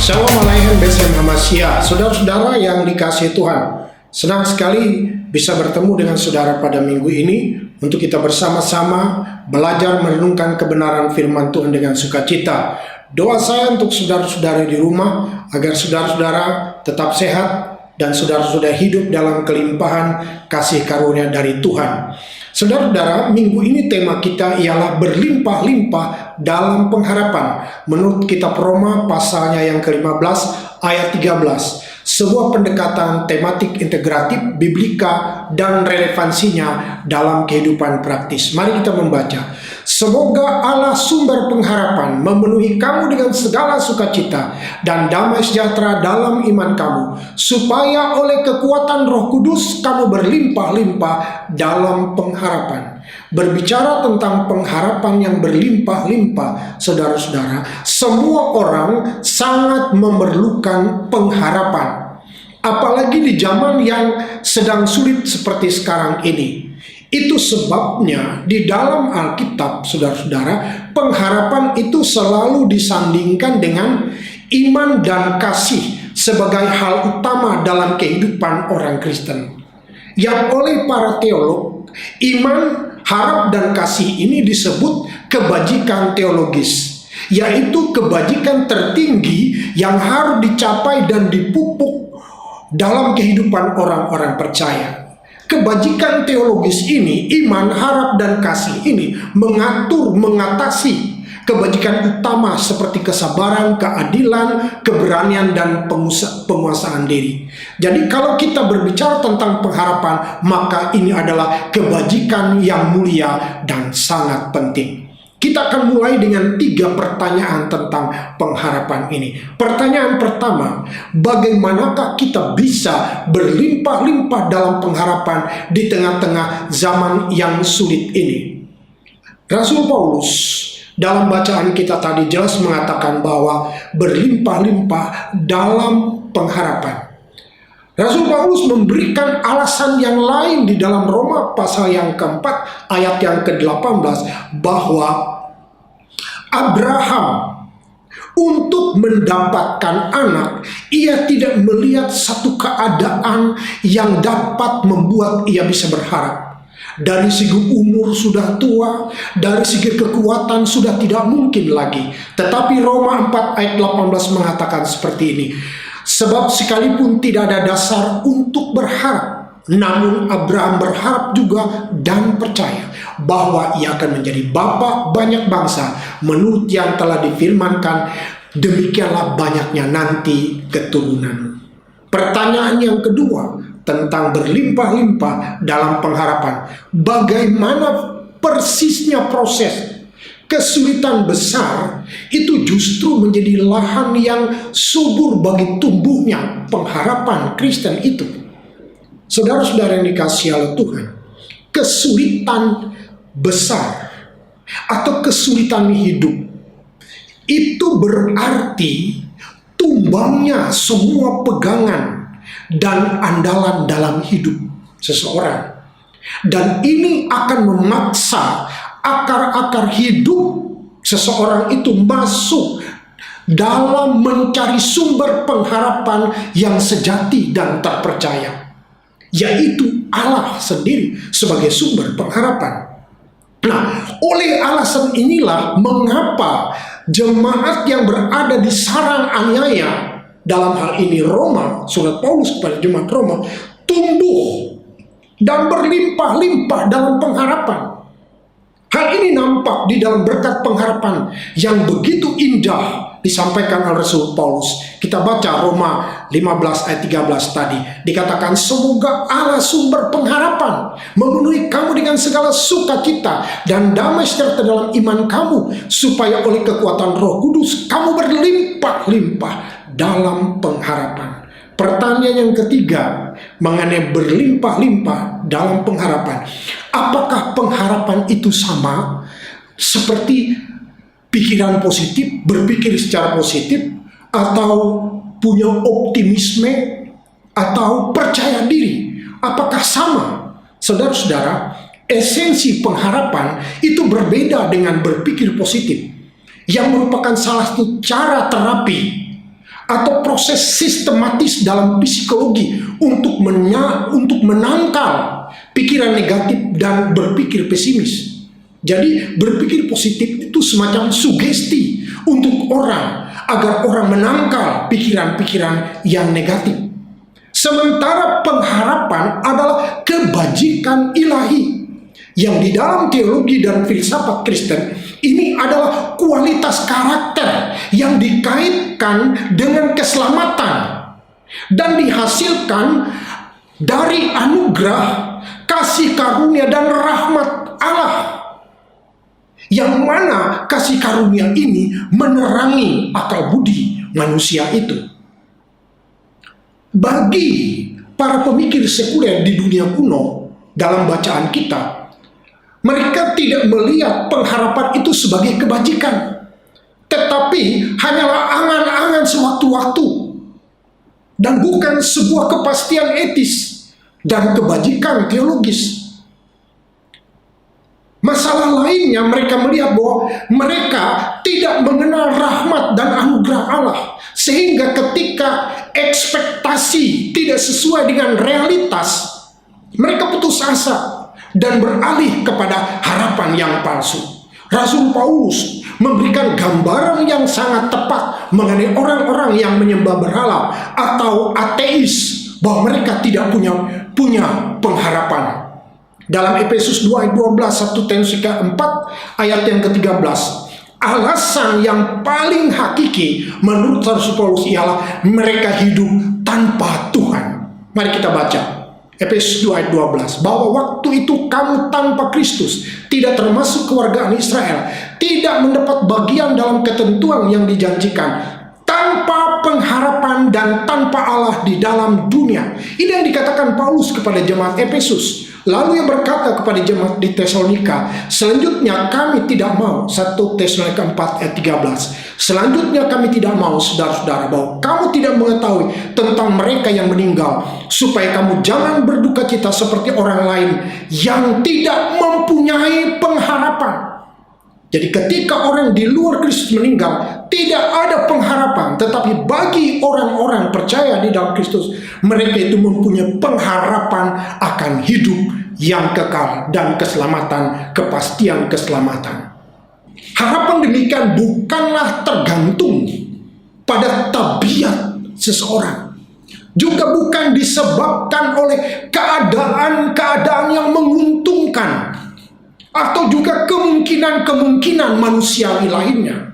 Assalamualaikum Besem Hamasya. Saudara-saudara yang dikasihi Tuhan, senang sekali bisa bertemu dengan saudara pada minggu ini untuk kita bersama-sama belajar merenungkan kebenaran firman Tuhan dengan sukacita. Doa saya untuk saudara-saudara di rumah agar saudara-saudara tetap sehat dan saudara-saudara hidup dalam kelimpahan kasih karunia dari Tuhan. Saudara-saudara, minggu ini tema kita ialah berlimpah-limpah dalam pengharapan. Menurut kitab Roma pasalnya yang ke-15 ayat 13. Sebuah pendekatan tematik integratif, biblika, dan relevansinya dalam kehidupan praktis. Mari kita membaca. Semoga Allah sumber pengharapan memenuhi kamu dengan segala sukacita dan damai sejahtera dalam iman kamu, supaya oleh kekuatan Roh Kudus kamu berlimpah-limpah dalam pengharapan. Berbicara tentang pengharapan yang berlimpah-limpah, saudara-saudara, semua orang sangat memerlukan pengharapan. Apalagi di zaman yang sedang sulit seperti sekarang ini. Itu sebabnya di dalam Alkitab, saudara-saudara, pengharapan itu selalu disandingkan dengan iman dan kasih sebagai hal utama dalam kehidupan orang Kristen. Yang oleh para teolog, iman, harap, dan kasih ini disebut kebajikan teologis, yaitu kebajikan tertinggi yang harus dicapai dan dipupuk dalam kehidupan orang-orang percaya. Kebajikan teologis ini, iman, harap, dan kasih ini mengatasi kebajikan utama seperti kesabaran, keadilan, keberanian, dan penguasaan diri. Jadi kalau kita berbicara tentang pengharapan, maka ini adalah kebajikan yang mulia dan sangat penting. Kita akan mulai dengan 3 pertanyaan tentang pengharapan ini. Pertanyaan pertama, bagaimanakah kita bisa berlimpah-limpah dalam pengharapan di tengah-tengah zaman yang sulit ini? Rasul Paulus dalam bacaan kita tadi jelas mengatakan bahwa berlimpah-limpah dalam pengharapan. Rasul Paulus memberikan alasan yang lain di dalam Roma pasal yang keempat ayat yang ke-18 bahwa Abraham untuk mendapatkan anak, ia tidak melihat satu keadaan yang dapat membuat ia bisa berharap. Dari segi umur sudah tua, dari segi kekuatan sudah tidak mungkin lagi. Tetapi Roma 4 ayat 18 mengatakan seperti ini. Sebab sekalipun tidak ada dasar untuk berharap, namun Abraham berharap juga dan percaya bahwa ia akan menjadi bapa banyak bangsa menurut yang telah difirmankan, demikianlah banyaknya nanti keturunan. Pertanyaan yang kedua tentang berlimpah-limpah dalam pengharapan. Bagaimana persisnya proses kesulitan besar itu justru menjadi lahan yang subur bagi tumbuhnya pengharapan Kristen itu. Saudara-saudara yang dikasihi oleh Tuhan, kesulitan besar atau kesulitan hidup itu berarti tumbangnya semua pegangan dan andalan dalam hidup seseorang. Dan ini akan memaksa akar-akar hidup seseorang itu masuk dalam mencari sumber pengharapan yang sejati dan terpercaya, yaitu Allah sendiri sebagai sumber pengharapan. Nah, oleh alasan inilah mengapa jemaat yang berada di sarang aniaya, dalam hal ini Roma, surat Paulus kepada jemaat Roma, tumbuh dan berlimpah-limpah dalam pengharapan. Hal ini nampak di dalam berkat pengharapan yang begitu indah disampaikan oleh Rasul Paulus. Kita baca Roma 15 ayat 13 tadi. Dikatakan, semoga Allah sumber pengharapan memenuhi kamu dengan segala sukacita dan damai sejahtera dalam iman kamu, supaya oleh kekuatan Roh Kudus kamu berlimpah-limpah dalam pengharapan. Pertanyaan yang ketiga mengenai berlimpah-limpah dalam pengharapan. Apakah pengharapan itu sama seperti pikiran positif, berpikir secara positif, atau punya optimisme, atau percaya diri? Apakah sama? Saudara-saudara, esensi pengharapan itu berbeda dengan berpikir positif, yang merupakan salah satu cara terapi atau proses sistematis dalam psikologi untuk menangkal pikiran negatif dan berpikir pesimis. Jadi berpikir positif itu semacam sugesti untuk orang agar orang menangkal pikiran-pikiran yang negatif. Sementara pengharapan adalah kebajikan ilahi yang di dalam teologi dan filsafat Kristen ini adalah kualitas karakter yang dikaitkan dengan keselamatan dan dihasilkan dari anugerah, kasih karunia dan rahmat Allah, yang mana kasih karunia ini menerangi akal budi manusia itu. Bagi para pemikir sekuler di dunia kuno dalam bacaan kita, mereka tidak melihat pengharapan itu sebagai kebajikan, tetapi hanyalah angan-angan sewaktu-waktu dan bukan sebuah kepastian etis dan kebajikan teologis. Masalah lainnya, mereka melihat bahwa mereka tidak mengenal rahmat dan anugerah Allah, sehingga ketika ekspektasi tidak sesuai dengan realitas, mereka putus asa dan beralih kepada harapan yang palsu. Rasul Paulus memberikan gambaran yang sangat tepat mengenai orang-orang yang menyembah berhala atau ateis, bahwa mereka tidak punya pengharapan. Dalam Efesus 2 ayat 12, 1 Tesalonika 4 ayat yang ke-13, alasan yang paling hakiki menurut Rasul Paulus ialah mereka hidup tanpa Tuhan. Mari kita baca Efesus 2 ayat 12, bahwa waktu itu kamu tanpa Kristus, tidak termasuk kewargaan Israel, tidak mendapat bagian dalam ketentuan yang dijanjikan, tanpa pengharapan dan tanpa Allah di dalam dunia. Ini yang dikatakan Paulus kepada jemaat Efesus. Lalu ia berkata kepada jemaat di Tesalonika, selanjutnya kami tidak mau, 1 Tesalonika 4 ayat 13, selanjutnya kami tidak mau, saudara-saudara, bahwa kamu tidak mengetahui tentang mereka yang meninggal, supaya kamu jangan berduka cita seperti orang lain yang tidak mempunyai pengharapan. Jadi ketika orang di luar Kristus meninggal, tidak ada pengharapan. Tetapi bagi orang-orang percaya di dalam Kristus, mereka itu mempunyai pengharapan akan hidup yang kekal dan keselamatan, kepastian keselamatan. Harapan demikian bukanlah tergantung pada tabiat seseorang, juga bukan disebabkan oleh keadaan-keadaan yang menguntungkan, atau juga kemungkinan-kemungkinan manusiawi lainnya.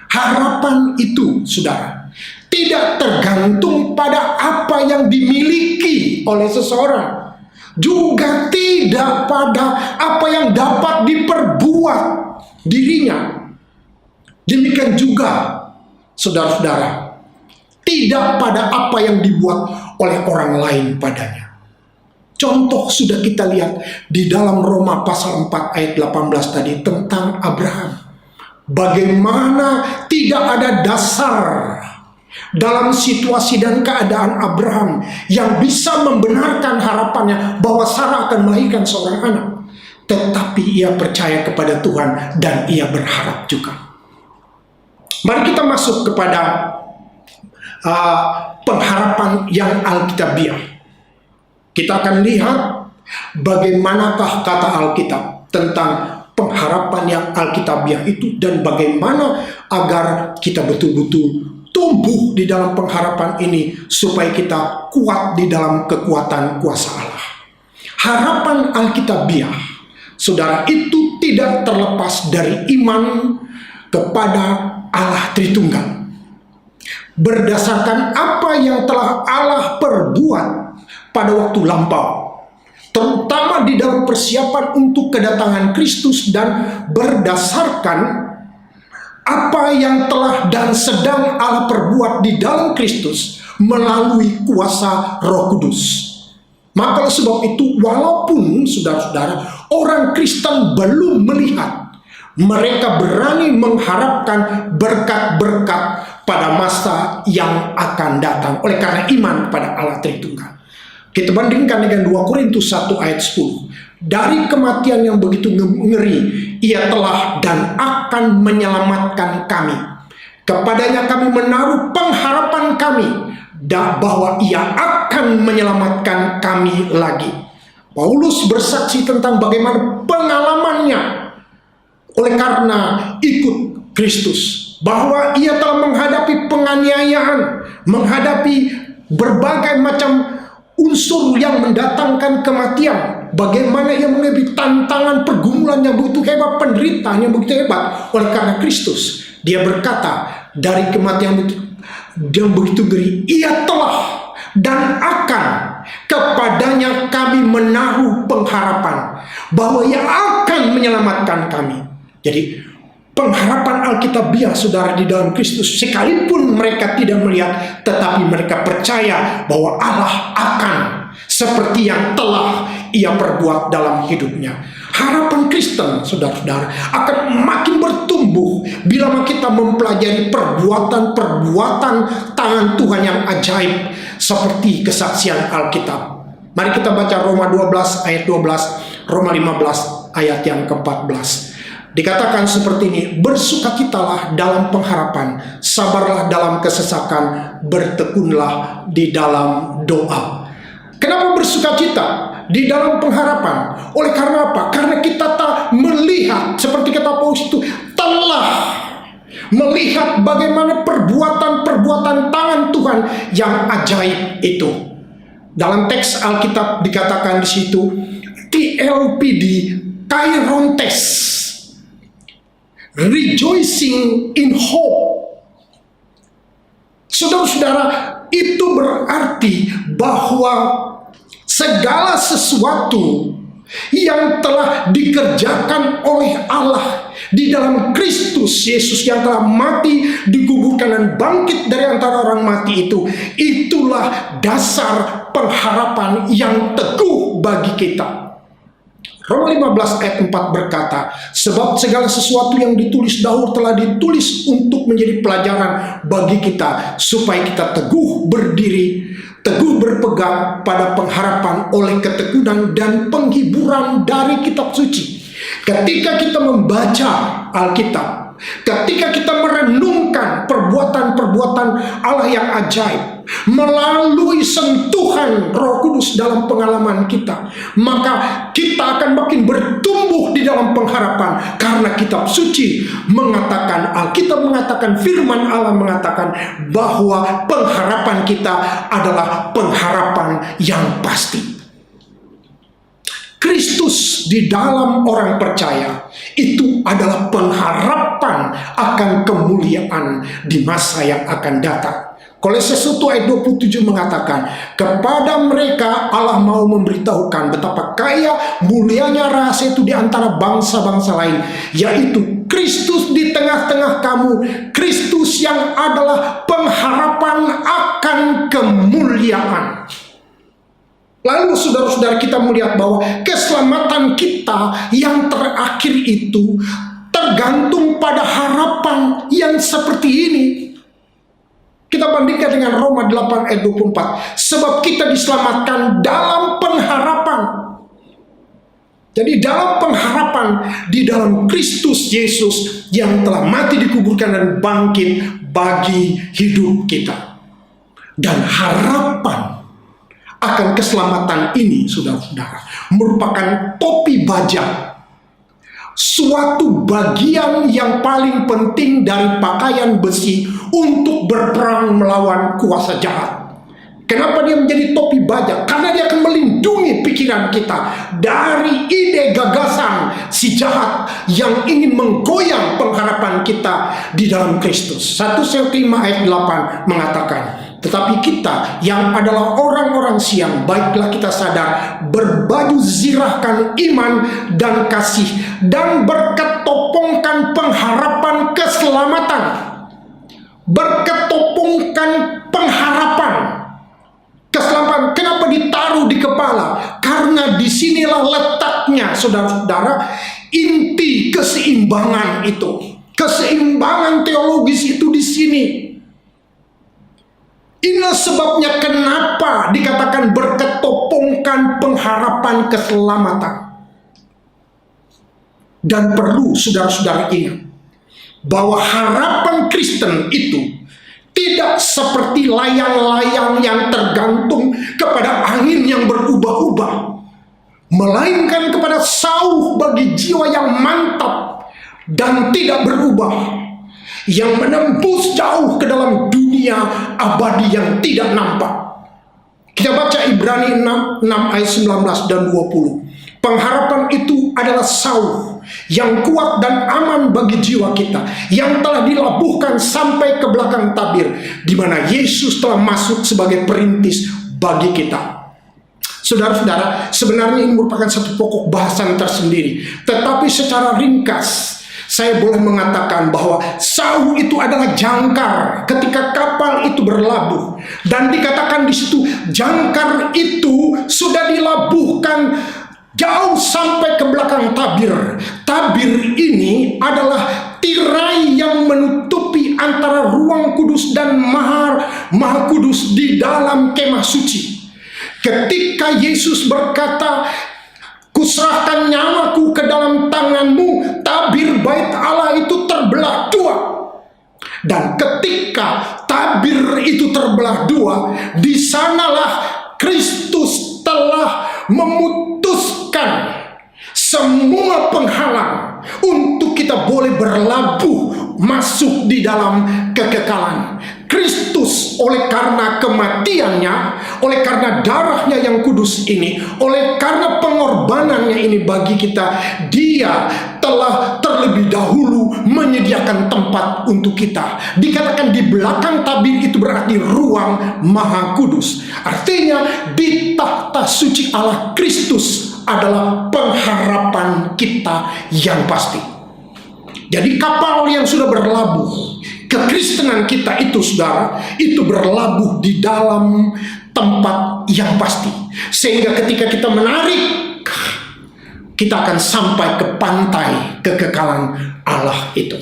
Harapan itu, saudara, tidak tergantung pada apa yang dimiliki oleh seseorang, juga tidak pada apa yang dapat diperbuat dirinya. Demikian juga, saudara-saudara, tidak pada apa yang dibuat oleh orang lain padanya. Contoh sudah kita lihat di dalam Roma pasal 4 ayat 18 tadi tentang Abraham. Bagaimana tidak ada dasar dalam situasi dan keadaan Abraham yang bisa membenarkan harapannya bahwa Sarah akan melahirkan seorang anak. Tetapi ia percaya kepada Tuhan dan ia berharap juga. Mari kita masuk kepada pengharapan yang alkitabiah. Kita akan lihat bagaimanakah kata Alkitab tentang pengharapan yang alkitabiah itu, dan bagaimana agar kita betul-betul tumbuh di dalam pengharapan ini supaya kita kuat di dalam kekuatan kuasa Allah. Harapan alkitabiah, saudara, itu tidak terlepas dari iman kepada Allah Tritunggal. Berdasarkan apa yang telah Allah perbuat pada waktu lampau, terutama di dalam persiapan untuk kedatangan Kristus, dan berdasarkan apa yang telah dan sedang Allah perbuat di dalam Kristus melalui kuasa Roh Kudus. Maka sebab itu, walaupun saudara-saudara orang Kristen belum melihat, mereka berani mengharapkan berkat-berkat pada masa yang akan datang oleh karena iman pada Allah Tritunggal. Kita bandingkan dengan 2 Korintus 1 ayat 10. Dari kematian yang begitu ngeri, ia telah dan akan menyelamatkan kami. Kepadanya kami menaruh pengharapan kami bahwa ia akan menyelamatkan kami lagi. Paulus bersaksi tentang bagaimana pengalamannya oleh karena ikut Kristus, bahwa ia telah menghadapi penganiayaan, menghadapi berbagai macam unsur yang mendatangkan kematian. Bagaimana ia menghadapi tantangan pergumulan yang begitu hebat, penderitaan yang begitu hebat oleh karena Kristus. Dia berkata, dari kematian yang begitu ngeri, ia telah dan akan, kepadanya kami menaruh pengharapan bahwa ia akan menyelamatkan kami. Jadi pengharapan Alkitabiah, saudara, di dalam Kristus, sekalipun mereka tidak melihat, tetapi mereka percaya bahwa Allah akan, seperti yang telah ia perbuat dalam hidupnya. Harapan Kristen, saudara-saudara, akan makin bertumbuh bila kita mempelajari perbuatan-perbuatan tangan Tuhan yang ajaib, seperti kesaksian Alkitab. Mari kita baca Roma 12 ayat 12, Roma 15 ayat yang ke-14. Dikatakan seperti ini, bersukacitalah dalam pengharapan, sabarlah dalam kesesakan, bertekunlah di dalam doa. Kenapa bersukacita di dalam pengharapan? Oleh karena apa? Karena kita tak melihat, seperti kata Paulus itu, telah melihat bagaimana perbuatan-perbuatan tangan Tuhan yang ajaib itu. Dalam teks Alkitab dikatakan di situ, TLPD, Kairontes, rejoicing in hope. Saudara-saudara, itu berarti bahwa segala sesuatu yang telah dikerjakan oleh Allah di dalam Kristus Yesus yang telah mati, dikuburkan dan bangkit dari antara orang mati itu, itulah dasar pengharapan yang teguh bagi kita. Roma 15 ayat 4 berkata, sebab segala sesuatu yang ditulis dahulu telah ditulis untuk menjadi pelajaran bagi kita, supaya kita teguh berdiri, teguh berpegang pada pengharapan oleh ketekunan dan penghiburan dari kitab suci. Ketika kita membaca Alkitab, ketika kita merenungkan perbuatan-perbuatan Allah yang ajaib melalui sentuhan Roh Kudus dalam pengalaman kita, maka kita akan makin bertumbuh di dalam pengharapan, karena kitab suci mengatakan, Alkitab mengatakan, firman Allah mengatakan bahwa pengharapan kita adalah pengharapan yang pasti. Kristus di dalam orang percaya itu adalah pengharapan akan kemuliaan di masa yang akan datang. Kolose 1 ayat 27 mengatakan, kepada mereka Allah mau memberitahukan betapa kaya mulianya rahasia itu di antara bangsa-bangsa lain, yaitu Kristus di tengah-tengah kamu, Kristus yang adalah pengharapan akan kemuliaan. Lalu saudara-saudara, kita melihat bahwa keselamatan kita yang terakhir itu tergantung pada harapan yang seperti ini. Kita bandingkan dengan Roma 8 ayat 24. Sebab kita diselamatkan dalam pengharapan. Jadi dalam pengharapan di dalam Kristus Yesus yang telah mati, dikuburkan dan bangkit bagi hidup kita. Dan harapan akan keselamatan ini, saudara-saudara, merupakan topi baja, suatu bagian yang paling penting dari pakaian besi untuk berperang melawan kuasa jahat. Kenapa dia menjadi topi baja? Karena dia akan melindungi pikiran kita dari ide gagasan si jahat yang ingin menggoyang pengharapan kita di dalam Kristus. 1 Korintus 5 ayat 8 mengatakan, tetapi kita yang adalah orang-orang siang, baiklah kita sadar, berbaju zirahkan iman dan kasih, dan berketopongkan pengharapan keselamatan. Berketopongkan pengharapan keselamatan. Kenapa ditaruh di kepala? Karena disinilah letaknya, saudara-saudara, inti keseimbangan itu. Keseimbangan teologis itu di sini. Inilah sebabnya kenapa dikatakan berketopongkan pengharapan keselamatan. Dan perlu saudara-saudara ingat bahwa harapan Kristen itu tidak seperti layang-layang yang tergantung kepada angin yang berubah-ubah, melainkan kepada sauh bagi jiwa yang mantap dan tidak berubah, yang menembus jauh ke dalam dunia abadi yang tidak nampak. Kita baca Ibrani 6 ayat 19 dan 20. Pengharapan itu adalah sauh yang kuat dan aman bagi jiwa kita, yang telah dilabuhkan sampai ke belakang tabir, di mana Yesus telah masuk sebagai perintis bagi kita. Saudara-saudara, sebenarnya ini merupakan satu pokok bahasan tersendiri, tetapi secara ringkas saya boleh mengatakan bahwa sauh itu adalah jangkar ketika kapal itu berlabuh, dan dikatakan di situ jangkar itu sudah dilabuhkan jauh sampai ke belakang tabir. Tabir ini adalah tirai yang menutupi antara ruang kudus dan maha kudus di dalam kemah suci. Ketika Yesus berkata, "Kuserahkan nyawaku ke dalam tanganmu," tabir bait Allah itu terbelah dua. Dan ketika tabir itu terbelah dua, di sanalah Kristus telah memutuskan semua penghalang untuk kita boleh berlabuh masuk di dalam kekekalan. Kristus oleh karena kematiannya, oleh karena darahnya yang kudus ini, oleh karena pengorbanannya ini bagi kita, dia telah terlebih dahulu menyediakan tempat untuk kita. Dikatakan di belakang tabir itu berarti ruang maha kudus. Artinya di tahta suci Allah Kristus adalah pengharapan kita yang pasti. Jadi kapal yang sudah berlabuh, kekristenan kita itu, saudara, itu berlabuh di dalam tempat yang pasti. Sehingga ketika kita menarik, kita akan sampai ke pantai kekekalan Allah itu.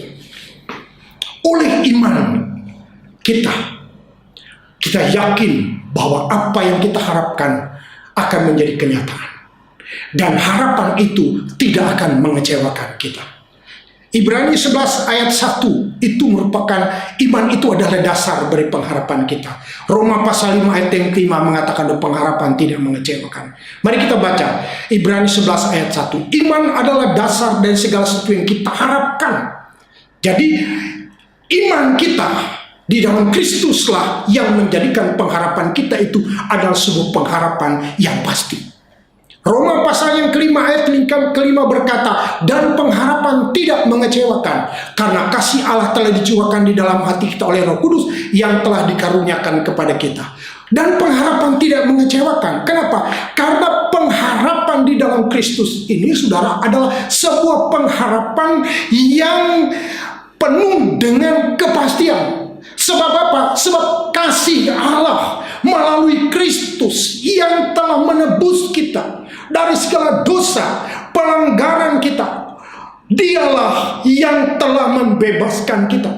Oleh iman kita yakin bahwa apa yang kita harapkan akan menjadi kenyataan. Dan harapan itu tidak akan mengecewakan kita. Ibrani 11 ayat 1 itu merupakan iman itu adalah dasar dari pengharapan kita. Roma pasal 5 ayat yang kelima mengatakan bahwa pengharapan tidak mengecewakan. Mari kita baca Ibrani 11 ayat 1. Iman adalah dasar dari segala sesuatu yang kita harapkan. Jadi iman kita di dalam Kristuslah yang menjadikan pengharapan kita itu adalah sebuah pengharapan yang pasti. Roma pasal yang kelima ayat kelima berkata, dan pengharapan tidak mengecewakan, karena kasih Allah telah dicurahkan di dalam hati kita oleh Roh Kudus yang telah dikaruniakan kepada kita. Dan pengharapan tidak mengecewakan. Kenapa? Karena pengharapan di dalam Kristus ini, saudara, adalah sebuah pengharapan yang penuh dengan kepastian. Sebab apa? Sebab kasih Allah melalui Kristus yang telah menebus kita dari segala dosa, pelanggaran kita. Dialah yang telah membebaskan kita.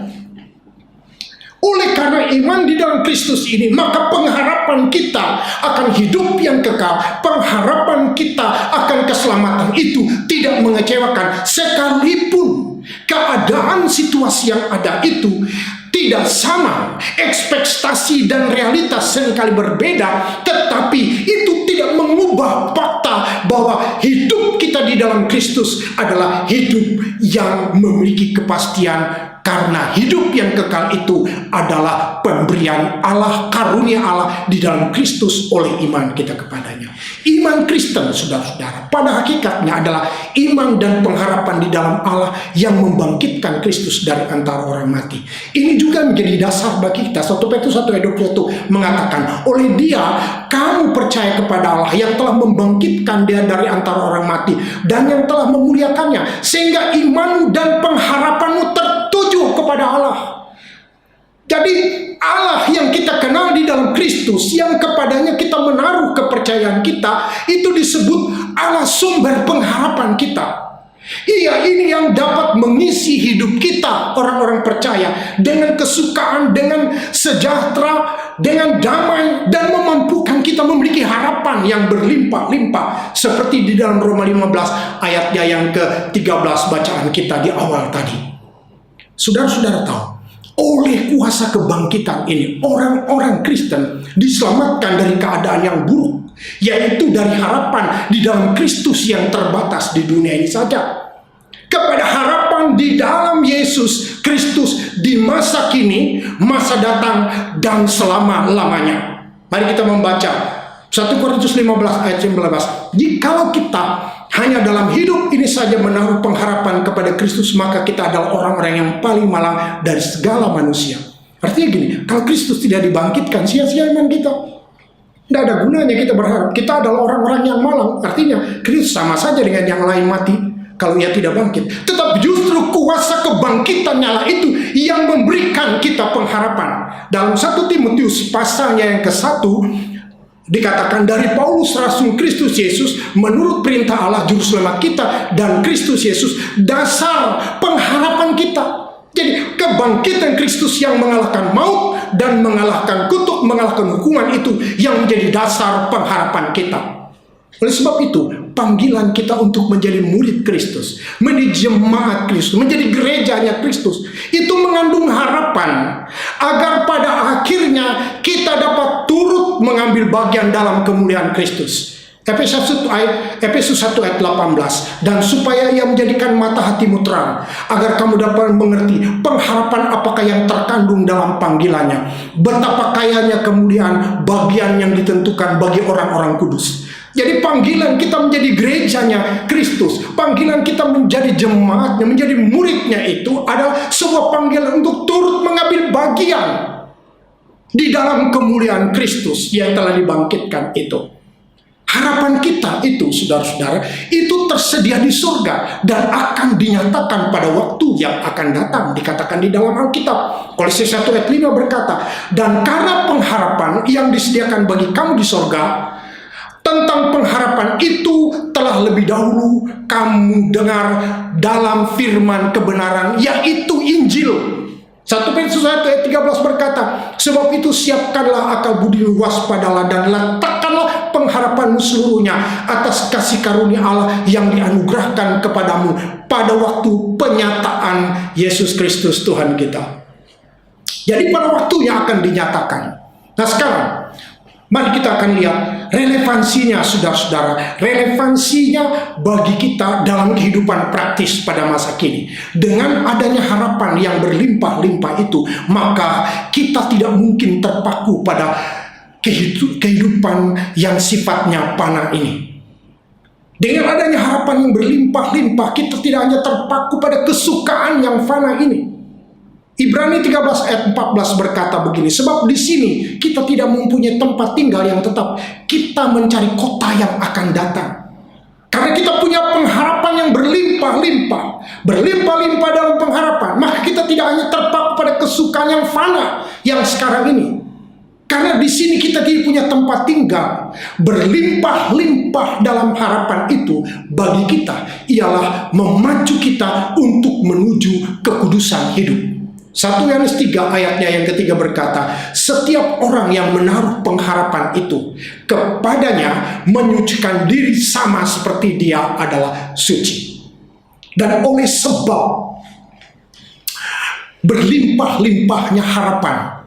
Oleh karena iman di dalam Kristus ini, maka pengharapan kita akan hidup yang kekal, pengharapan kita akan keselamatan itu tidak mengecewakan. Sekalipun keadaan situasi yang ada itu tidak sama, ekspektasi dan realitas seringkali berbeda, tetapi itu tidak mengubah fakta bahwa hidup kita di dalam Kristus adalah hidup yang memiliki kepastian, karena hidup yang kekal itu adalah pemberian Allah, karunia Allah di dalam Kristus oleh iman kita kepadanya. Iman Kristen, saudara-saudara, pada hakikatnya adalah iman dan pengharapan di dalam Allah yang membangkitkan Kristus dari antara orang mati. Ini juga menjadi dasar bagi kita. 1 Petrus 1 ayat 21 mengatakan, oleh Dia kamu percaya kepada Allah yang telah membangkitkan Dia dari antara orang mati dan yang telah memuliakannya, sehingga imanmu dan pengharapanmu tertuju kepada Allah. Jadi Allah yang kita kenal di dalam Kristus, yang kepadanya kita menaruh kepercayaan kita, itu disebut Allah sumber pengharapan kita. Iya, ini yang dapat mengisi hidup kita, orang-orang percaya, dengan kesukaan, dengan sejahtera, dengan damai, dan memampukan kita memiliki harapan yang berlimpah-limpah, seperti di dalam Roma 15 ayatnya yang ke-13 bacaan kita di awal tadi. Saudara-saudara tahu, oleh kuasa kebangkitan ini, orang-orang Kristen diselamatkan dari keadaan yang buruk, yaitu dari harapan di dalam Kristus yang terbatas di dunia ini saja, kepada harapan di dalam Yesus Kristus di masa kini, masa datang, dan selama-lamanya. Mari kita membaca 1 Korintus 15 ayat 19. Jikalau kita hanya dalam hidup ini saja menaruh pengharapan kepada Kristus, maka kita adalah orang-orang yang paling malang dari segala manusia. Artinya gini, kalau Kristus tidak dibangkitkan, sia-sia iman kita. Tidak ada gunanya kita berharap. Kita adalah orang-orang yang malang. Artinya Kristus sama saja dengan yang lain mati kalau ia tidak bangkit. Tetapi justru kuasa kebangkitannya lah itu yang memberikan kita pengharapan. Dalam 1 Timotius pasalnya yang ke-1 dikatakan, dari Paulus rasul Kristus Yesus menurut perintah Allah juru selamat kita, dan Kristus Yesus dasar pengharapan kita. Jadi kebangkitan Kristus yang mengalahkan maut dan mengalahkan kutuk, mengalahkan hukuman, itu yang menjadi dasar pengharapan kita. Oleh sebab itu, panggilan kita untuk menjadi murid Kristus, menjadi jemaat Kristus, menjadi gerejanya Kristus, itu mengandung harapan agar pada akhirnya kita dapat turut mengambil bagian dalam kemuliaan Kristus. Efesus 1 ayat 18. Dan supaya ia menjadikan mata hatimu terang, agar kamu dapat mengerti pengharapan apakah yang terkandung dalam panggilannya, betapa kayanya kemuliaan bagian yang ditentukan bagi orang-orang kudus. Jadi panggilan kita menjadi gerejanya Kristus, panggilan kita menjadi jemaatnya, menjadi muridnya, itu adalah sebuah panggilan untuk turut mengambil bagian di dalam kemuliaan Kristus yang telah dibangkitkan itu. Harapan kita itu, saudara-saudara, itu tersedia di surga dan akan dinyatakan pada waktu yang akan datang. Dikatakan di dalam Alkitab, Kolose 1 ayat 5 berkata, dan karena pengharapan yang disediakan bagi kamu di surga, tentang pengharapan itu telah lebih dahulu kamu dengar dalam firman kebenaran, yaitu Injil. 1 Petrus 1 ayat 13 berkata, sebab itu siapkanlah akal budi, waspadalah dan letakkanlah pengharapanmu seluruhnya atas kasih karunia Allah yang dianugerahkan kepadamu pada waktu penyataan Yesus Kristus Tuhan kita. Jadi pada waktunya akan dinyatakan. Nah sekarang, mari kita akan lihat relevansinya, saudara-saudara, relevansinya bagi kita dalam kehidupan praktis pada masa kini. Dengan adanya harapan yang berlimpah-limpah itu, maka kita tidak mungkin terpaku pada kehidupan yang sifatnya fana ini. Dengan adanya harapan yang berlimpah-limpah, kita tidak hanya terpaku pada kesukaan yang fana ini. Ibrani 13 ayat 14 berkata begini, sebab di sini kita tidak mempunyai tempat tinggal yang tetap, kita mencari kota yang akan datang. Karena kita punya pengharapan yang berlimpah-limpah, berlimpah-limpah dalam pengharapan, maka kita tidak hanya terpaku pada kesukaan yang fana yang sekarang ini. Karena di sini kita tidak punya tempat tinggal, berlimpah-limpah dalam harapan itu bagi kita ialah memacu kita untuk menuju kekudusan hidup. 1 Yohanes 3 ayatnya yang ketiga berkata, setiap orang yang menaruh pengharapan itu kepadanya menyucikan diri sama seperti dia adalah suci. Dan oleh sebab berlimpah-limpahnya harapan,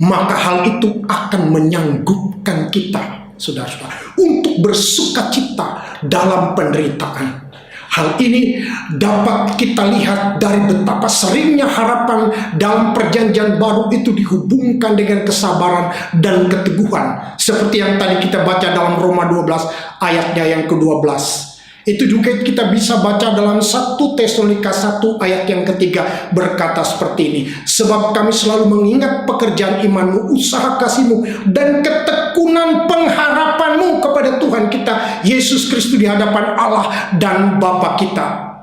maka hal itu akan menyanggupkan kita, saudara-saudara, untuk bersukacita dalam penderitaan. Hal ini dapat kita lihat dari betapa seringnya harapan dalam perjanjian baru itu dihubungkan dengan kesabaran dan keteguhan. Seperti yang tadi kita baca dalam Roma 12 ayatnya yang ke-12. Itu juga kita bisa baca dalam 1 Tesalonika 1 ayat yang ketiga berkata seperti ini. Sebab kami selalu mengingat pekerjaan imanmu, usaha kasihmu, dan ketekunan pengharapanmu kepada Tuhan kita Yesus Kristus di hadapan Allah dan Bapa kita.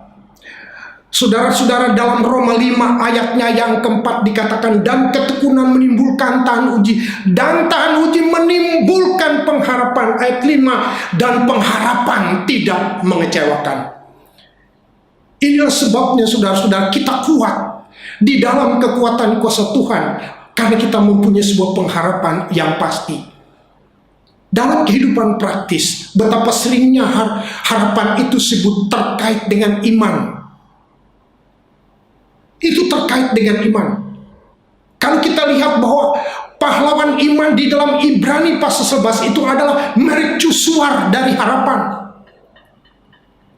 Saudara-saudara, dalam Roma 5 ayatnya yang keempat dikatakan, dan ketekunan menimbulkan tahan uji, dan tahan uji menimbulkan pengharapan. Ayat 5, dan pengharapan tidak mengecewakan. Inilah sebabnya saudara-saudara, kita kuat di dalam kekuatan kuasa Tuhan, karena kita mempunyai sebuah pengharapan yang pasti. Dalam kehidupan praktis, betapa seringnya harapan itu disebut terkait dengan iman. Itu terkait dengan iman. Kalau kita lihat bahwa pahlawan iman di dalam Ibrani pasal 11 itu adalah mercusuar dari harapan.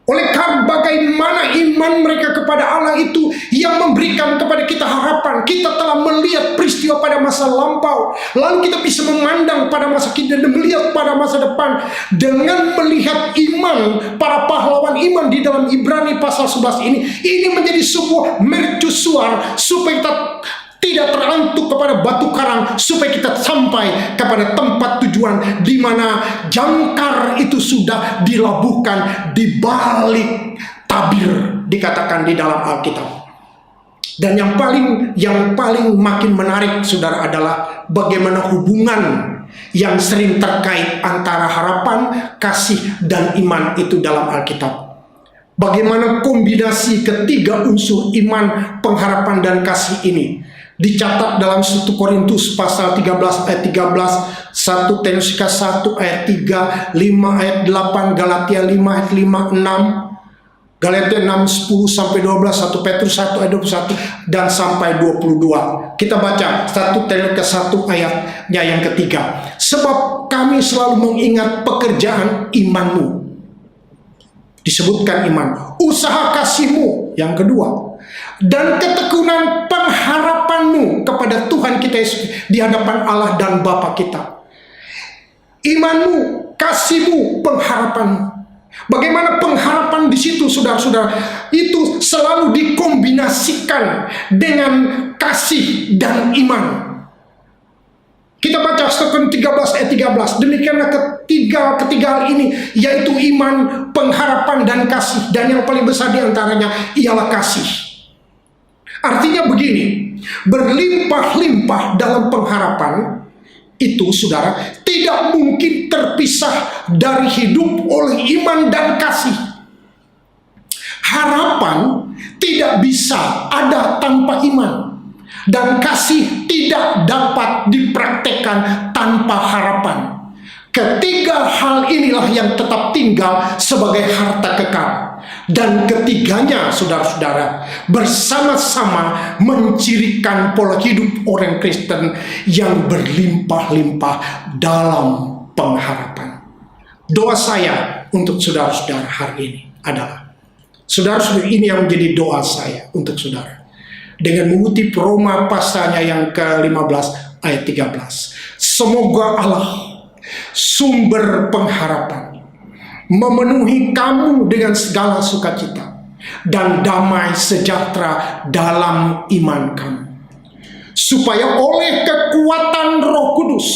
Oleh karena bagaimana iman mereka kepada Allah itu yang memberikan kepada kita harapan. Kita telah melihat peristiwa pada masa lampau, lalu kita bisa memandang pada masa kini dan melihat pada masa depan. Dengan melihat iman para pahlawan iman di dalam Ibrani pasal 11 ini menjadi sebuah mercusuar supaya kita tidak terantuk kepada batu karang, supaya kita sampai kepada tempat tujuan di mana jangkar itu sudah dilabuhkan di balik tabir, dikatakan di dalam Alkitab. Dan yang paling makin menarik, saudara, adalah bagaimana hubungan yang sering terkait antara harapan, kasih, dan iman itu dalam Alkitab. Bagaimana kombinasi ketiga unsur iman, pengharapan, dan kasih ini dicatat dalam 1 Korintus pasal 13 ayat 13, 1 Tesalonika 1 ayat 3, 5 ayat 8, Galatia 5 ayat 5, 6, Galatia 6, 10 sampai 12, 1 Petrus 1 ayat 21 dan sampai 22. Kita baca 1 Tesalonika 1 ayatnya yang ketiga. Sebab kami selalu mengingat pekerjaan imanmu. Disebutkan iman, usaha kasihmu yang kedua, dan ketekunan pengharapanmu kepada Tuhan kita Yesus di hadapan Allah dan Bapa kita. Imanmu, kasihmu, pengharapanmu. Bagaimana pengharapan di situ, saudara-saudara, itu selalu dikombinasikan dengan kasih dan iman. Kita baca 1 13 ayat 13. Demikianlah ketiga hal ini, yaitu iman, pengharapan, dan kasih. Dan yang paling besar di antaranya ialah kasih. Artinya begini, berlimpah-limpah dalam pengharapan itu, saudara, tidak mungkin terpisah dari hidup oleh iman dan kasih. Harapan tidak bisa ada tanpa iman. Dan kasih tidak dapat dipraktekkan tanpa harapan. Ketiga hal inilah yang tetap tinggal sebagai harta kekal. Dan ketiganya, saudara-saudara, bersama-sama mencirikan pola hidup orang Kristen yang berlimpah-limpah dalam pengharapan. Doa saya untuk saudara-saudara hari ini adalah, saudara-saudara, ini yang menjadi doa saya untuk saudara. Dengan mengutip Roma pasalnya yang ke-15 ayat 13. Semoga Allah, sumber pengharapan, memenuhi kamu dengan segala sukacita dan damai sejahtera dalam iman kamu, supaya oleh kekuatan Roh Kudus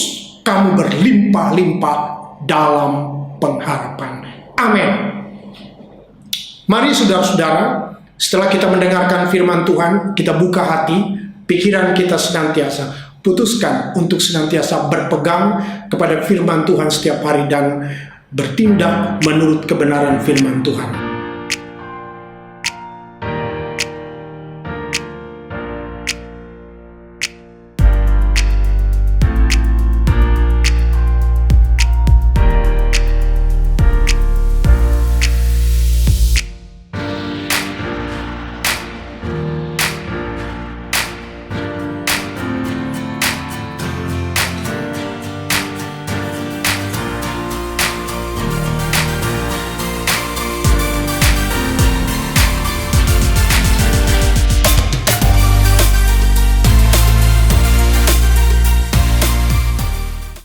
kamu berlimpah-limpah dalam pengharapan. Amin. Mari saudara-saudara, setelah kita mendengarkan firman Tuhan, kita buka hati, pikiran kita senantiasa putuskan untuk senantiasa berpegang kepada firman Tuhan setiap hari dan bertindak menurut kebenaran firman Tuhan.